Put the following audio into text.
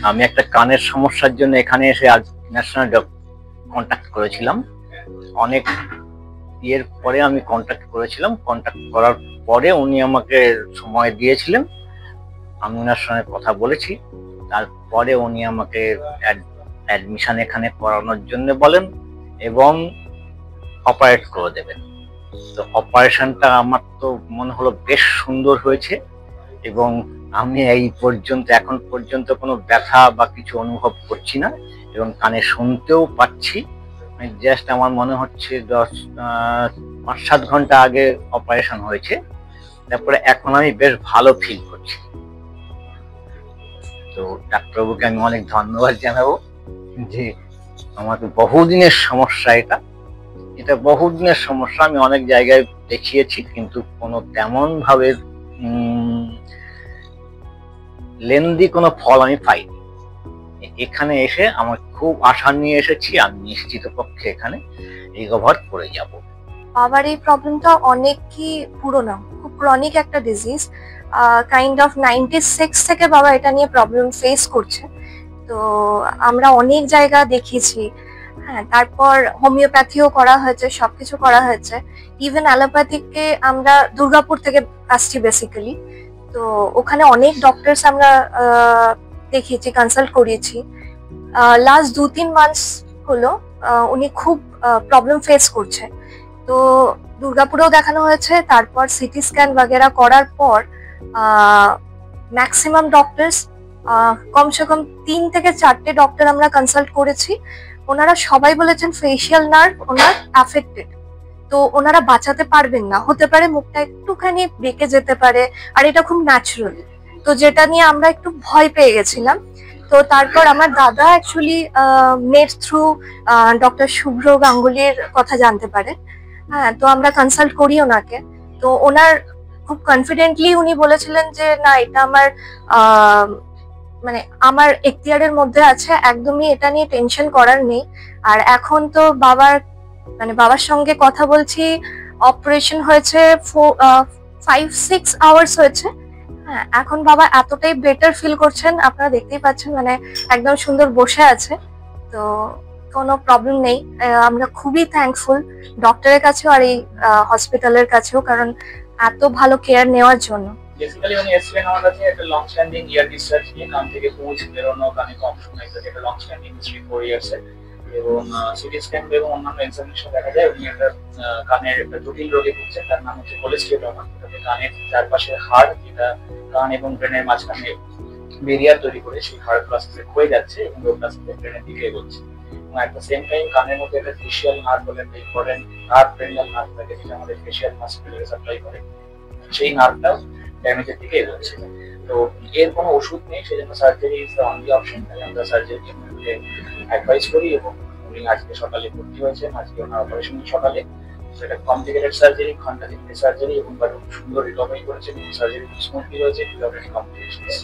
আমি একটা কানের সমস্যার জন্য এখানে এসে আজ ন্যাশনাল কন্ট্যাক্ট করেছিলাম। অনেক ইয়ের পরে আমি কন্ট্যাক্ট করেছিলাম। কন্ট্যাক্ট করার পরে উনি আমাকে সময় দিয়েছিলেন, আমি ওনার সঙ্গে কথা বলেছি। তারপরে উনি আমাকে অ্যাডমিশন এখানে করানোর জন্য বলেন এবং অপারেট করে দেবেন। তো অপারেশনটা আমার তো মনে হলো বেশ সুন্দর হয়েছে এবং আমি এখন পর্যন্ত কোনো ব্যথা বা কিছু অনুভব করছি না এবং কানে শুনতেও পাচ্ছি। জাস্ট আমার মনে হচ্ছে 5-7 ঘন্টা আগে অপারেশন হয়েছে, তারপরে এখন আমি বেশ ভালো ফিল করছি। তো ডাক্তারবাবুকে আমি অনেক ধন্যবাদ জানাবো যে আমাকে বহুদিনের সমস্যা, এটা বহুদিনের সমস্যা। আমি অনেক জায়গায় দেখিয়েছি কিন্তু কোনো তেমন ভাবে লেন্দি কোনো ফল আমি পাইনি। এখানে এসে আমার খুব আশা নিয়ে এসেছি, আমি নিশ্চিত পক্ষে এখানে রিকভার করে যাব। বাবার এই প্রবলেমটা অনেকই পুরনো, খুব ক্রনিক একটা ডিজিজ। কাইন্ড অফ 96 থেকে বাবা এটা নিয়ে প্রবলেম ফেস করছে। তো আমরা অনেক জায়গা দেখিয়েছি, হ্যাঁ, তারপর হোমিওপ্যাথিও করা হয়েছে, সবকিছু করা হয়েছে। ইভেন অ্যালোপ্যাথিকে আমরা দুর্গাপুর থেকে আসছি বেসিক্যালি। তো ওখানে অনেক ডক্টরস আমরা দেখিয়েছি, কনসাল্ট করিয়েছি। লাস্ট 2-3 মান্থস হলো উনি খুব প্রবলেম ফেস করছে। তো দুর্গাপুরেও দেখানো হয়েছে, তারপর সিটি স্ক্যান বাগেরা করার পর ম্যাক্সিমাম ডক্টরস, কমসে কম 3 থেকে 4টে ডক্টর আমরা কনসাল্ট করেছি। ওনারা সবাই বলেছেন ফেশিয়াল নার্ভ ওনার অ্যাফেক্টেড, তো ওনারা বাঁচাতে পারবেন না। হতে পারে মুখটা একটুখানি বেঁকে যেতে পারে, আর এটা খুব ন্যাচারাল। তো যেটা নিয়ে আমরা একটু ভয় পেয়ে গেছিলাম। তো তারপর আমার দাদা অ্যাকচুয়ালি নেট থ্রু ডক্টর শুভ্র গাঙ্গুলির কথা জানতে পারে, হ্যাঁ। তো আমরা কনসাল্ট করি ওনাকে। তো ওনার খুব কনফিডেন্টলি উনি বলেছিলেন যে না, এটা মানে আমার এখতিয়ারের মধ্যে আছে, একদমই এটা নিয়ে টেনশন করার নেই। আর এখন তো বাবার সঙ্গে কথা বলছি, অপারেশন হয়েছে 5-6 আওয়ার্স হয়েছে, হ্যাঁ। এখন বাবা এতটাই বেটার ফিল করছেন, আপনারা দেখতেই পাচ্ছেন, মানে একদম সুন্দর বসে আছে। তো কোনো প্রবলেম নেই। আমরা খুবই থ্যাঙ্কফুল ডক্টরের কাছেও আর এই হসপিটালের কাছেও, কারণ এত ভালো কেয়ার নেওয়ার জন্য। বেসিক্যালি উনি এসেছিলেন আমার কাছে একটা লং স্ট্যান্ডিং ইয়ার ডিসচার্জ নিয়ে, কান থেকে পুঁজ বেরোনো, কানে কম শোনা, একটা লং স্ট্যান্ডিং হিস্ট্রি 4 ইয়ার্সের। এবং সিটি স্ক্যান এবং অন্যান্য এক্সামিনেশন দেখা যায় উনি একটা কানের একটা জটিল রোগে ভুগছেন, তার নাম হচ্ছে কোলেস্টিয়াটোমা। এটাতে কানের চারপাশে হাড়, যেটা কান এবং ব্রেনের মাঝখানে বেরিয়ার তৈরি করে, সেই হাড়গুলো আস্তে আস্তে ক্ষয়ে যাচ্ছে এবং ওগুলো আস্তে আস্তে ব্রেনের দিকে এগোচ্ছে। এবং একটা সেম টাইম কানের মধ্যে একটা ফেশিয়াল নার্ভ বলে একটা ইম্পর্টেন্ট নার্ভ, পেরিনিয়াল নার্ভ থাকে, যেটা আমাদের ফেশিয়াল মাসকুলারে সাপ্লাই করে, সেই নার্ভটাও ড্যামেজের দিকে এগোচ্ছে। তো এর কোনো ওষুধ নেই, সেজন্য surgery is the only option. তাই আমরা সার্জারি অ্যাডভাইস করি এবং উনি আজকে সকালে ভর্তি হয়েছেন। আজকে ওনার অপারেশন সকালে, সেটা কমপ্লিকেটেড সার্জারি, ঘন্টা 3টে সার্জারি এবং সুন্দর রিকভারি করেছেন। সার্জারি স্মুথলি হয়েছে, উইদাউট এনি কমপ্লিকেশনস।